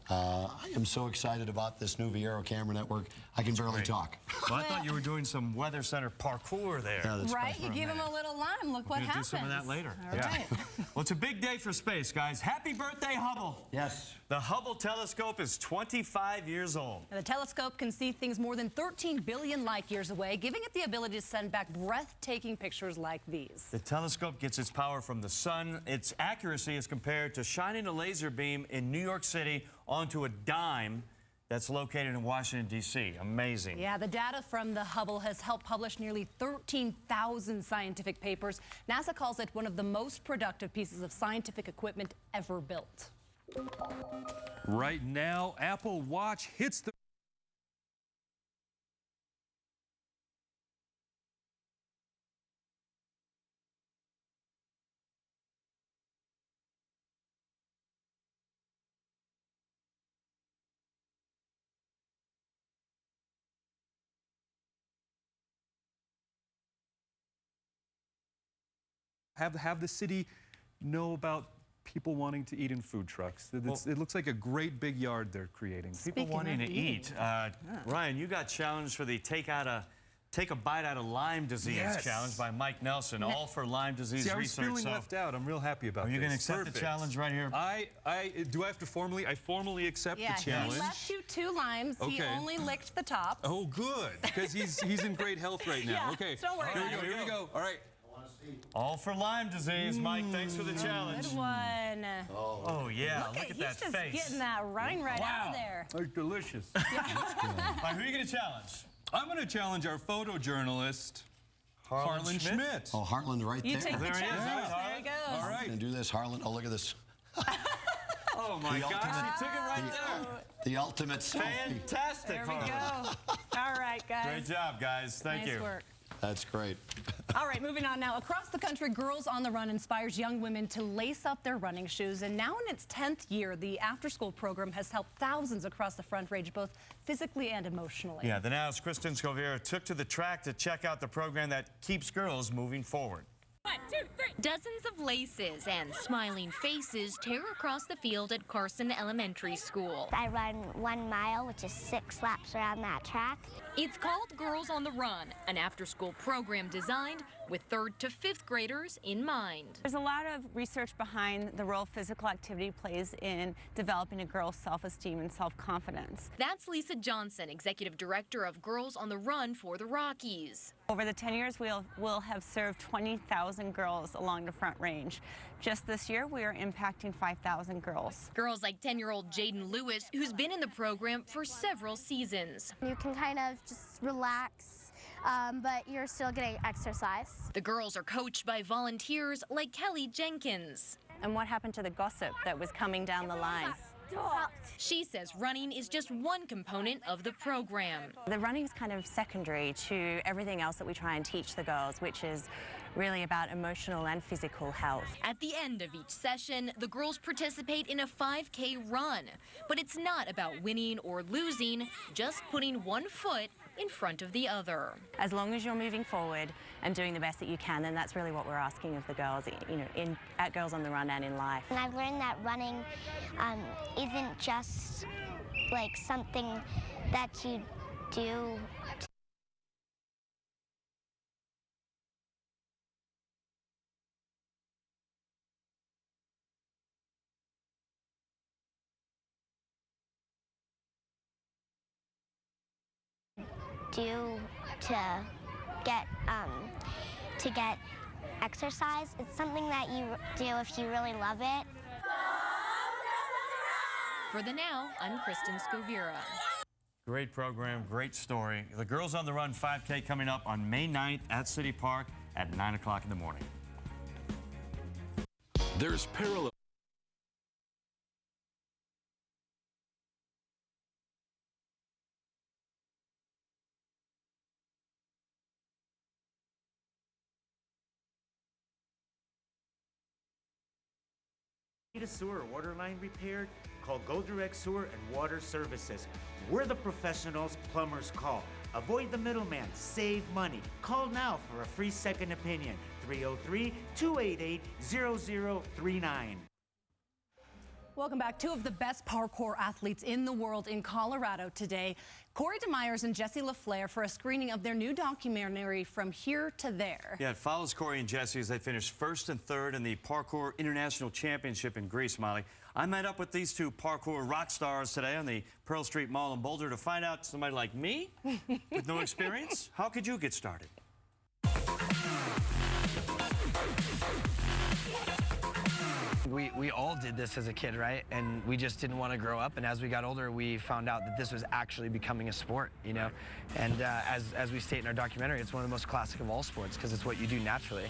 I am so excited about this new Viero camera network. I can barely talk. Well, I thought you were doing some Weather Center parkour there. Yeah, that's right? You give him a little lime. Look what happens. Do some of that later. All right. Well, it's a big day for space, guys. Happy birthday, Hubble. Yes. The Hubble telescope is 25 years old. The telescope can see things more than 13 billion light years away, giving it the ability to send back breathtaking pictures like these. The telescope gets its power from the sun. Its accuracy is compared to shining a laser beam in New York City onto a dime that's located in Washington, D.C. Amazing. Yeah, the data from the Hubble has helped publish nearly 13,000 scientific papers. NASA calls it one of the most productive pieces of scientific equipment ever built. Right now, Apple Watch hits the have the city know about people wanting to eat in food trucks. It looks like a great big yard they're creating. People wanting to eat. Ryan, you got challenged for the take a bite out of Lyme disease challenge by Mike Nelson, all for Lyme disease See, I was research. feeling left out. I'm real happy about this. Are you going to accept the challenge right here? Do I have to formally accept the challenge? Yeah, he left you 2 limes. Okay. He only licked the top. Oh, good, because he's in great health right now. Yeah, okay. don't worry about it. Here we go. All right. All for Lyme disease, Mike. Thanks for the challenge. Good one. Oh yeah, look at that he's face. Just getting that rind right out of there. They're delicious. All right, who are you going to challenge? I'm going to challenge our photojournalist, Harlan Schmidt. Oh, Harlan's right there. You take the challenge. There he goes. All right. And do this, Harlan. Oh, look at this. Oh my gosh, you took it right there. The ultimate selfie. Fantastic, There we Harlan. go. All right, guys. Great job, guys. Thank you. Nice work. That's great. All right, moving on now. Across the country, Girls on the Run inspires young women to lace up their running shoes. And now in its 10th year, the after-school program has helped thousands across the Front Range, both physically and emotionally. Yeah, the Now's Kristen Scovera took to the track to check out the program that keeps girls moving forward. 1, 2, 3. Dozens of laces and smiling faces tear across the field at Carson Elementary School. I run 1 mile, which is 6 laps around that track. It's called Girls on the Run, an after-school program designed with 3rd to 5th graders in mind. There's a lot of research behind the role physical activity plays in developing a girl's self-esteem and self-confidence. That's Lisa Johnson, Executive Director of Girls on the Run for the Rockies. Over the 10 years, we'll have served 20,000 girls along the Front Range. Just this year, we are impacting 5,000 girls. Girls like 10-year-old Jaden Lewis, who's been in the program for several seasons. You can kind of just relax, but you're still getting exercise. The girls are coached by volunteers like Kelly Jenkins. And what happened to the gossip that was coming down the line? She says running is just one component of the program. The running is kind of secondary to everything else that we try and teach the girls, which is really about emotional and physical health. At the end of each session, the girls participate in a 5K run. But it's not about winning or losing, just putting one foot in front of the other. As long as you're moving forward and doing the best that you can, then that's really what we're asking of the girls, at Girls on the Run and in life. And I've learned that running isn't just like something that you do. To get exercise. It's something that you do if you really love it. For The Now, I'm Kristen Scovera. Great program, great story. The Girls on the Run 5K coming up on May 9th at City Park at 9 o'clock in the morning. There's parallel. Need a sewer or water line repaired? Call Go Direct Sewer and Water Services. We're the professionals plumbers call. Avoid the middleman, save money. Call now for a free second opinion. 303-288-0039. Welcome back. 2 of the best parkour athletes in the world in Colorado today. Corey DeMeyers and Jesse LaFleur for a screening of their new documentary, From Here to There. Yeah, it follows Corey and Jesse as they finished 1st and 3rd in the Parkour International Championship in Greece, Molly. I met up with these 2 parkour rock stars today on the Pearl Street Mall in Boulder to find out somebody like me with no experience. How could you get started? We all did this as a kid, right? And we just didn't want to grow up. And as we got older, we found out that this was actually becoming a sport, And as we state in our documentary, it's one of the most classic of all sports because it's what you do naturally.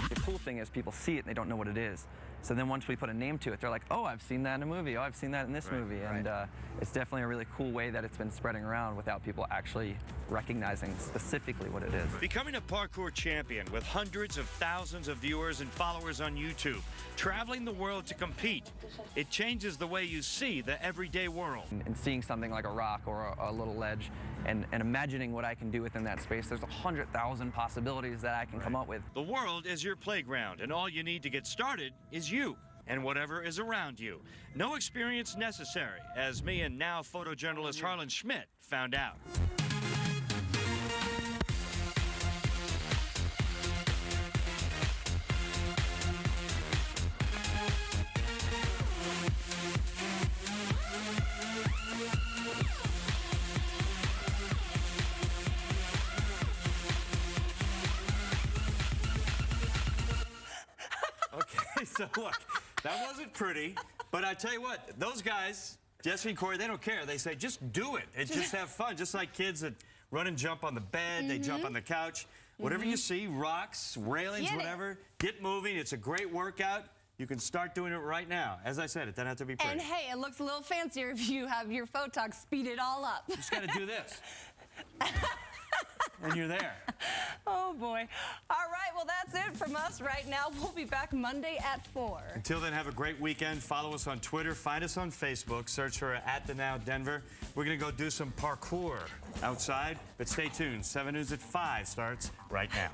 The cool thing is people see it and they don't know what it is. So then once we put a name to it, they're like, oh, I've seen that in a movie. Oh, I've seen that in this movie. And it's definitely a really cool way that it's been spreading around without people actually recognizing specifically what it is. Becoming a parkour champion with hundreds of thousands of viewers and followers on YouTube, traveling the world to compete, it changes the way you see the everyday world. And seeing something like a rock or a little ledge and imagining what I can do within that space, there's 100,000 possibilities that I can come up with. The world is your playground, and all you need to get started is you and whatever is around you. No experience necessary, as me and Now photojournalist Harlan Schmidt found out. Okay, so look, that wasn't pretty, but I tell you what, those guys, Jesse and Corey, they don't care. They say, just do it. It's just have fun. Just like kids that run and jump on the bed, they jump on the couch. Whatever you see, rocks, railings, whatever, get moving. It's a great workout. You can start doing it right now. As I said, it doesn't have to be pretty. And hey, it looks a little fancier if you have your photog speed it all up. You just got to do this. and you're there. Oh, boy. All right, well, that's it from us right now. We'll be back Monday at 4. Until then, have a great weekend. Follow us on Twitter. Find us on Facebook. Search for @TheNowDenver. We're going to go do some parkour outside, but stay tuned. 7 News at 5 starts right now.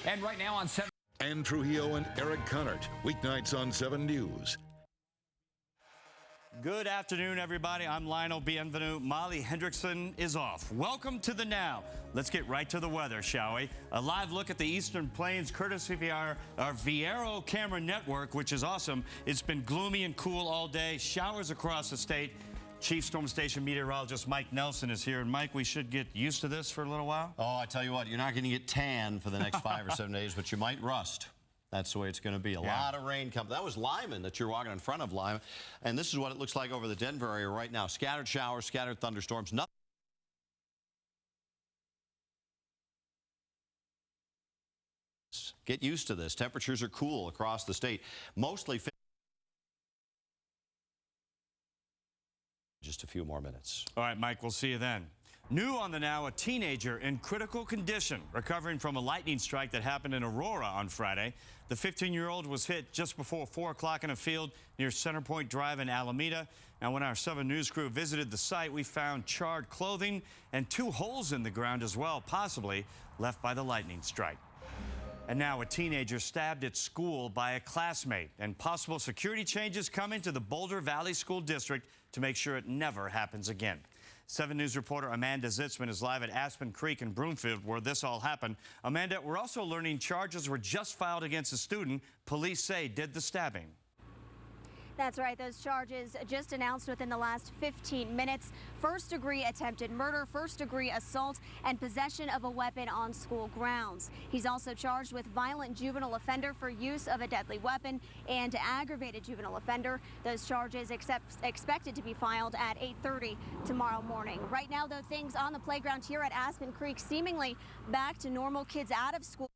And right now on 7. Ann Trujillo and Eric Connert, weeknights on 7 News. Good afternoon, everybody. I'm Lionel Bienvenu. Molly Hendrickson is off. Welcome to the Now. Let's get right to the weather, shall we? A live look at the Eastern Plains, courtesy of our Viero camera network, which is awesome. It's been gloomy and cool all day. Showers across the state. Chief Storm Station meteorologist Mike Nelson is here. And Mike, we should get used to this for a little while. Oh, I tell you what, you're not going to get tan for the next 5 or 7 days, but you might rust. That's the way it's going to be. A lot of rain coming. That was Lyman that you're walking in front of, Lyman. And this is what it looks like over the Denver area right now. Scattered showers, scattered thunderstorms. Nothing. Get used to this. Temperatures are cool across the state. Mostly just a few more minutes. All right, Mike, we'll see you then. New on the Now, a teenager in critical condition, recovering from a lightning strike that happened in Aurora on Friday. The 15-year-old was hit just before 4 o'clock in a field near Centerpoint Drive in Alameda. Now, when our 7 News crew visited the site, we found charred clothing and 2 holes in the ground as well, possibly left by the lightning strike. And now a teenager stabbed at school by a classmate, and possible security changes coming to the Boulder Valley School District to make sure it never happens again. 7 News reporter Amanda Zitzman is live at Aspen Creek in Broomfield, where this all happened. Amanda, we're also learning charges were just filed against a student police say did the stabbing. That's right. Those charges just announced within the last 15 minutes. First-degree attempted murder, first-degree assault, and possession of a weapon on school grounds. He's also charged with violent juvenile offender for use of a deadly weapon and aggravated juvenile offender. Those charges expected to be filed at 8:30 tomorrow morning. Right now, though, things on the playground here at Aspen Creek seemingly back to normal. Kids out of school.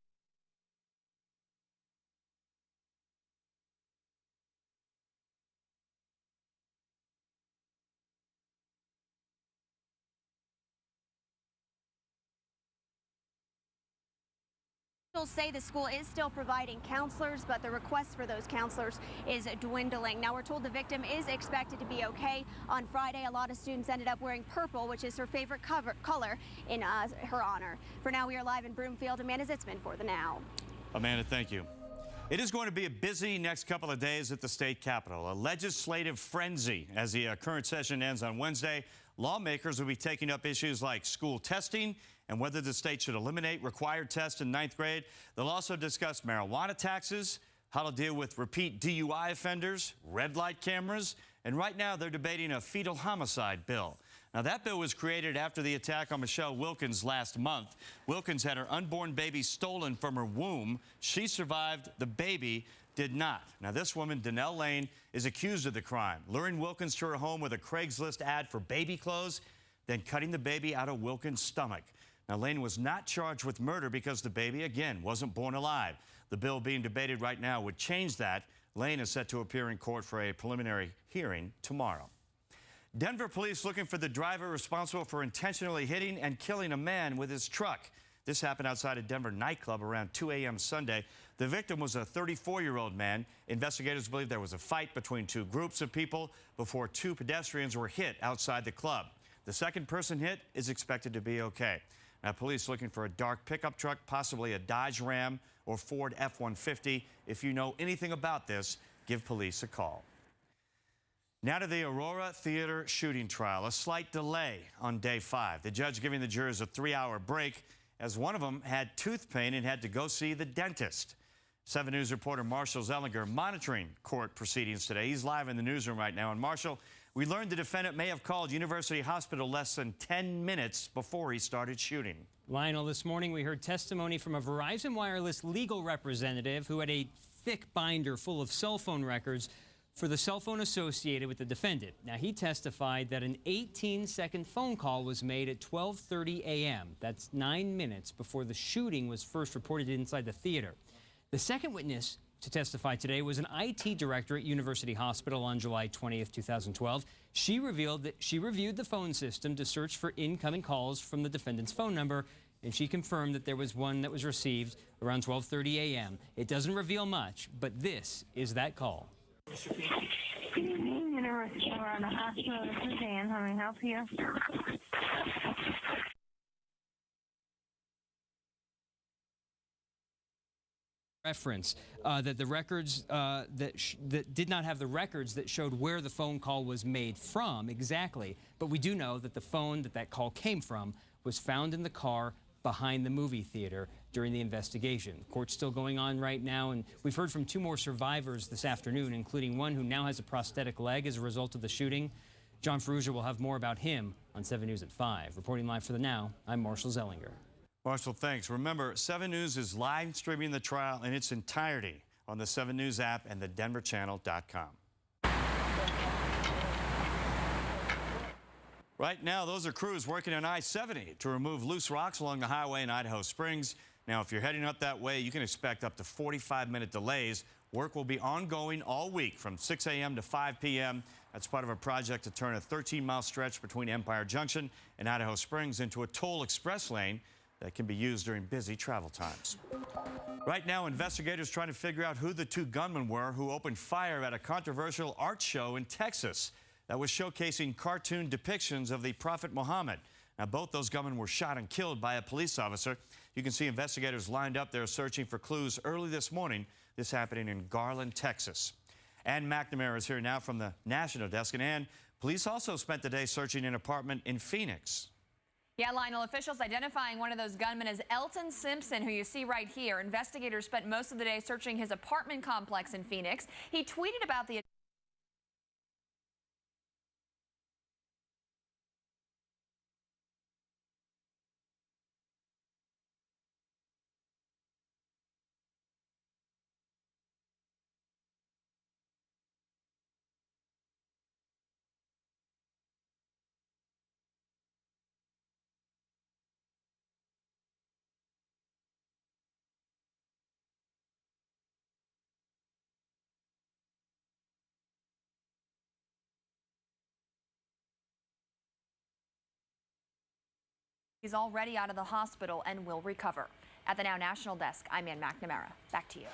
Say the school is still providing counselors, but the request for those counselors is dwindling. Now, we're told the victim is expected to be okay. On Friday, a lot of students ended up wearing purple, which is her favorite color, in her honor. For now, we are live in Broomfield. Amanda Zitzman for the Now. Amanda, thank you. It is going to be a busy next couple of days at the state capitol. A legislative frenzy as the current session ends on Wednesday. Lawmakers will be taking up issues like school testing and whether the state should eliminate required tests in 9th grade. They'll also discuss marijuana taxes, how to deal with repeat DUI offenders, red light cameras, and right now they're debating a fetal homicide bill. Now, that bill was created after the attack on Michelle Wilkins last month. Wilkins had her unborn baby stolen from her womb. She survived. The baby did not. Now, this woman, Danelle Lane, is accused of the crime, luring Wilkins to her home with a Craigslist ad for baby clothes, then cutting the baby out of Wilkins' stomach. Now, Lane was not charged with murder because the baby, again, wasn't born alive. The bill being debated right now would change that. Lane is set to appear in court for a preliminary hearing tomorrow. Denver police looking for the driver responsible for intentionally hitting and killing a man with his truck. This happened outside a Denver nightclub around 2 a.m. Sunday. The victim was a 34-year-old man. Investigators believe there was a fight between 2 groups of people before 2 pedestrians were hit outside the club. The second person hit is expected to be okay. Now, police looking for a dark pickup truck, possibly a Dodge Ram or Ford F-150. If you know anything about this, give police a call. Now to the Aurora Theater shooting trial. A slight delay on day 5. The judge giving the jurors a 3-hour break as one of them had tooth pain and had to go see the dentist. 7 News reporter Marshall Zellinger monitoring court proceedings today. He's live in the newsroom right now. And Marshall, we learned the defendant may have called University Hospital less than 10 minutes before he started shooting. Lionel, this morning we heard testimony from a Verizon Wireless legal representative who had a thick binder full of cell phone records for the cell phone associated with the defendant. Now, he testified that an 18-second phone call was made at 12:30 a.m. That's 9 minutes before the shooting was first reported inside the theater. The second witness to testify today was an IT director at University Hospital on July 20th, 2012. She revealed that she reviewed the phone system to search for incoming calls from the defendant's phone number, and she confirmed that there was one that was received around 12:30 a.m. It doesn't reveal much, but this is that call. Good evening, University of Colorado Hospital. This is Ann. How may I help you? Reference that the records that did not have the records that showed where the phone call was made from exactly, but we do know that the phone that call came from was found in the car behind the movie theater during the investigation. Court's still going on right now, and we've heard from 2 more survivors this afternoon, including one who now has a prosthetic leg as a result of the shooting. John Ferrugia will have more about him on 7 News at 5. Reporting live for The Now, I'm Marshall Zellinger. Marshall, thanks. Remember, 7 News is live streaming the trial in its entirety on the 7 News app and the denverchannel.com. Right now, those are crews working on I-70 to remove loose rocks along the highway in Idaho Springs. Now, if you're heading up that way, you can expect up to 45-minute delays. Work will be ongoing all week from 6 a.m. to 5 p.m. That's part of a project to turn a 13-mile stretch between Empire Junction and Idaho Springs into a toll express lane that can be used during busy travel times. Right now, investigators trying to figure out who the 2 gunmen were who opened fire at a controversial art show in Texas that was showcasing cartoon depictions of the Prophet Muhammad. Now, both those gunmen were shot and killed by a police officer. You can see investigators lined up there searching for clues early this morning. This happening in Garland, Texas. Ann McNamara is here now from the National Desk. And Ann, police also spent the day searching an apartment in Phoenix. Yeah, Lionel, officials identifying one of those gunmen as Elton Simpson, who you see right here. Investigators spent most of the day searching his apartment complex in Phoenix. He tweeted about the He's already out of the hospital and will recover. At the Now National Desk, I'm Ann McNamara. Back to you.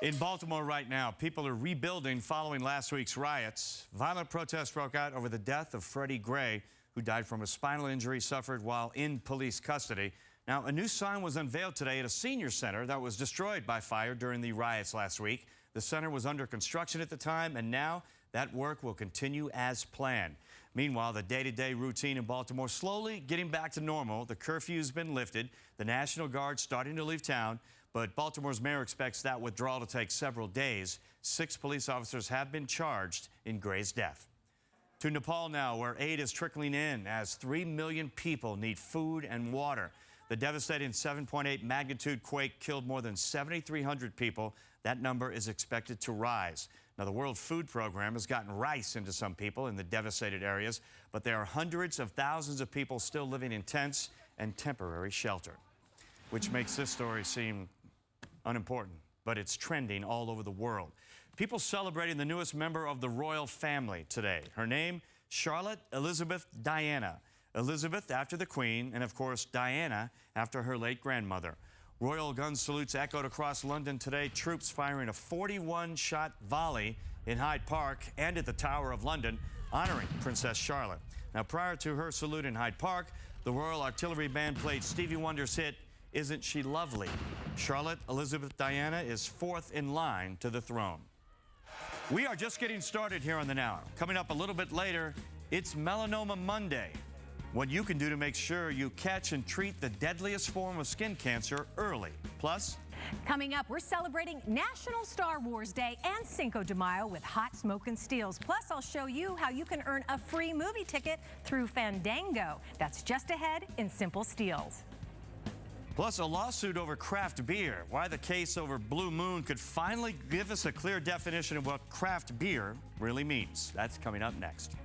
In Baltimore right now, people are rebuilding following last week's riots. Violent protests broke out over the death of Freddie Gray, who died from a spinal injury suffered while in police custody. Now, a new sign was unveiled today at a senior center that was destroyed by fire during the riots last week. The center was under construction at the time, and now that work will continue as planned. Meanwhile, the day-to-day routine in Baltimore slowly getting back to normal. The curfew's been lifted. The National Guard starting to leave town. But Baltimore's mayor expects that withdrawal to take several days. 6 police officers have been charged in Gray's death. To Nepal now, where aid is trickling in as 3 million people need food and water. The devastating 7.8 magnitude quake killed more than 7,300 people. That number is expected to rise. Now, the World Food Program has gotten rice into some people in the devastated areas, but there are hundreds of thousands of people still living in tents and temporary shelter, which makes this story seem unimportant, but it's trending all over the world. People celebrating the newest member of the royal family today. Her name, Charlotte Elizabeth Diana. Elizabeth after the Queen, and of course, Diana after her late grandmother. Royal gun salutes echoed across London today, troops firing a 41-shot volley in Hyde Park and at the Tower of London, honoring Princess Charlotte. Now, prior to her salute in Hyde Park, the Royal Artillery Band played Stevie Wonder's hit, Isn't She Lovely? Charlotte Elizabeth Diana is 4th in line to the throne. We are just getting started here on The Now. Coming up a little bit later, it's Melanoma Monday. What you can do to make sure you catch and treat the deadliest form of skin cancer early. Plus, coming up, we're celebrating National Star Wars Day and Cinco de Mayo with hot smoking steals. Plus, I'll show you how you can earn a free movie ticket through Fandango. That's just ahead in Simple Steals. plus a lawsuit over craft beer. Why the case over Blue Moon could finally give us a clear definition of what craft beer really means. That's coming up next.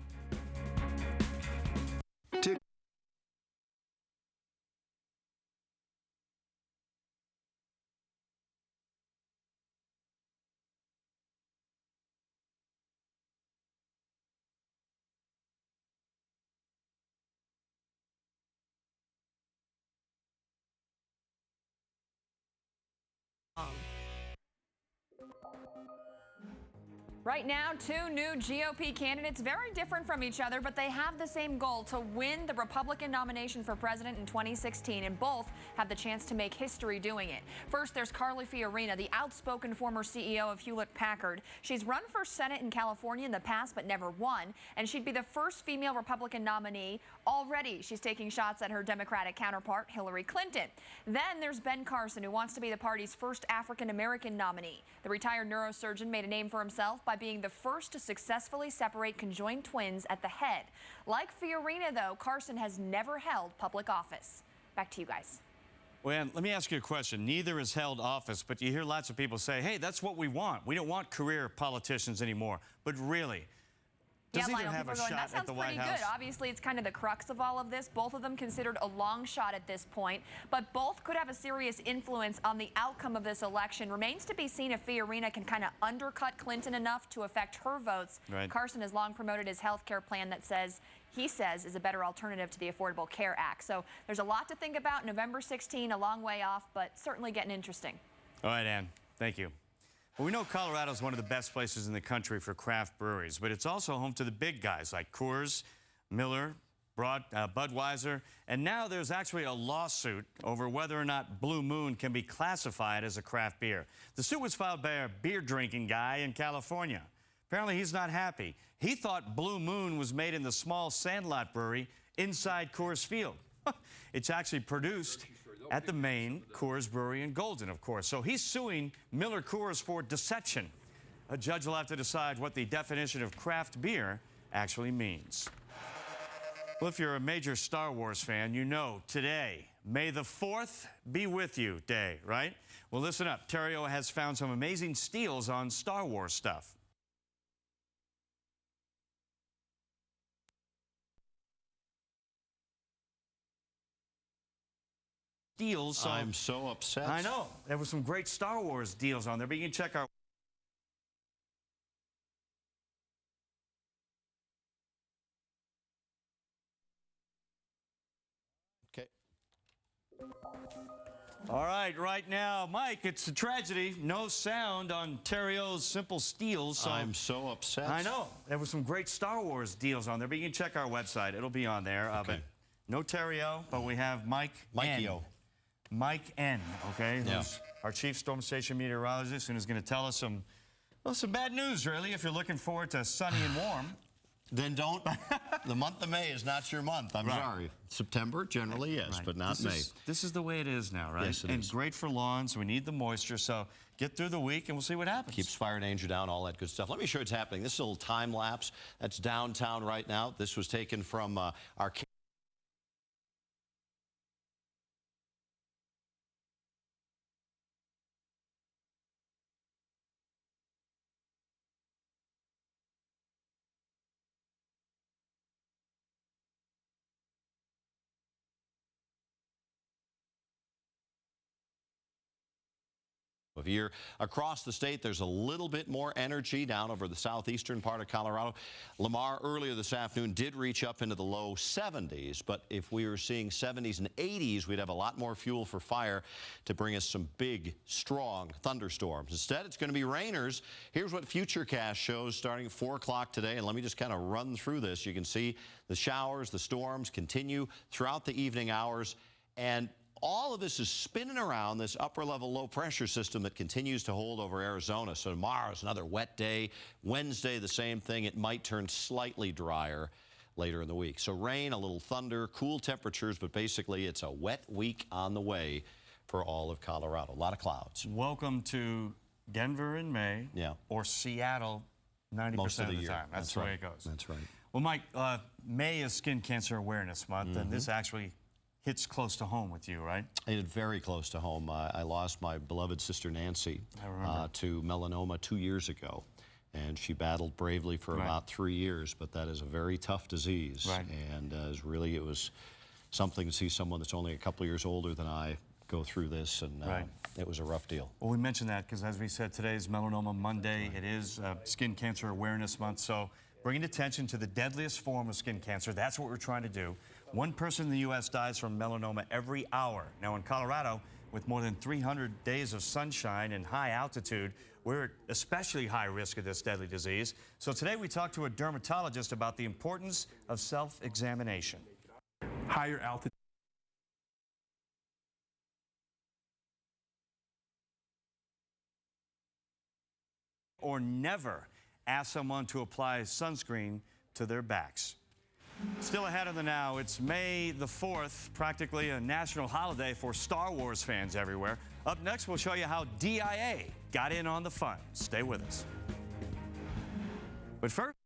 Right now, two new GOP candidates, very different from each other, but they have the same goal: to win the Republican nomination for president in 2016, and both have the chance to make history doing it. First, there's Carly Fiorina, the outspoken former CEO of Hewlett-Packard. She's run for Senate in California in the past, but never won, and she'd be the first female Republican nominee. Already, she's taking shots at her Democratic counterpart, Hillary Clinton. Then there's Ben Carson, who wants to be the party's first African-American nominee. The retired neurosurgeon made a name for himself by being the first to successfully separate conjoined twins at the head. Like Fiorina, though, Carson has never held public office. Back to you guys. Well, let me ask you a question. Neither has held office, but you hear lots of people say, hey, that's what we want. We don't want career politicians anymore. But really, does yeah, either Lionel, have a people are going, shot that sounds at the pretty White House? good. Obviously, it's kind of the crux of all of this. Both of them considered a long shot at this point, but both could have a serious influence on the outcome of this election. Remains to be seen if Fiorina can kind of undercut Clinton enough to affect her votes. Right. Carson has long promoted his health care plan that he says is a better alternative to the Affordable Care Act. So there's a lot to think about. November 16, a long way off, but certainly getting interesting. All right, Ann. Thank you. Well, we know Colorado is one of the best places in the country for craft breweries, but it's also home to the big guys like Coors, Miller, Budweiser, and now there's actually a lawsuit over whether or not Blue Moon can be classified as a craft beer. The suit was filed by a beer-drinking guy in California. Apparently, he's not happy. He thought Blue Moon was made in the small Sandlot Brewery inside Coors Field. It's actually produced at the main Coors Brewery in Golden, of course. So he's suing Miller Coors for deception. A judge will have to decide what the definition of craft beer actually means. Well, if you're a major Star Wars fan, you know today, May the 4th be with you day, right? Well, listen up. Terrio has found some amazing steals on Star Wars stuff. Deals. So I'm so upset. I know. There were some great Star Wars deals on there, but you can check our... Okay. All right now, Mike, it's a tragedy. No sound on Terrio's Simple Steals. So I'm so upset. I know. There were some great Star Wars deals on there, but you can check our website. It'll be on there. Okay. But no Terrio, but we have Mike N. Mike N, okay? Yeah. Who's our chief storm station meteorologist and is going to tell us some bad news, really, if you're looking forward to sunny and warm. Then don't. The month of May is not your month. I'm sorry. September, generally, yes, but not May. This is the way it is now, right? Yes, it and is. great for lawns. We need the moisture, so get through the week and we'll see what happens. Keeps fire danger down, all that good stuff. Let me show you what's happening. This is a little time lapse. That's downtown right now. This was taken from our... If you're across the state, there's a little bit more energy down over the southeastern part of Colorado. Lamar earlier this afternoon did reach up into the low 70s, but if we were seeing 70s and 80s, we'd have a lot more fuel for fire to bring us some big, strong thunderstorms. Instead, it's going to be rainers. Here's what Futurecast shows starting at 4 o'clock today, and let me just kind of run through this. You can see the showers, the storms continue throughout the evening hours, and all of this is spinning around this upper-level low-pressure system that continues to hold over Arizona. So tomorrow's another wet day. Wednesday, the same thing. It might turn slightly drier later in the week. So rain, a little thunder, cool temperatures, but basically it's a wet week on the way for all of Colorado. A lot of clouds. Welcome to Denver in May, or Seattle 90% of the time. That's the way it goes. That's right. Well, Mike, May is Skin Cancer Awareness Month, and this actually hits close to home with you, right? It hit very close to home. I lost my beloved sister Nancy to melanoma 2 years ago, and she battled bravely for about 3 years, but that is a very tough disease. And it was something to see someone that's only a couple of years older than I go through this, and it was a rough deal. Well, we mentioned that because, as we said, today is Melanoma Monday. It is Skin Cancer Awareness Month, so bringing attention to the deadliest form of skin cancer. That's what we're trying to do. One person in the U.S. dies from melanoma every hour. Now, in Colorado, With more than 300 days of sunshine and high altitude, we're at especially high risk of this deadly disease. So today we talked to a dermatologist about the importance of self-examination. Higher altitude. Or never ask someone to apply sunscreen to their backs. Still ahead of the Now, it's May the 4th, practically a national holiday for Star Wars fans everywhere. Up next, we'll show you how DIA got in on the fun. Stay with us. But first,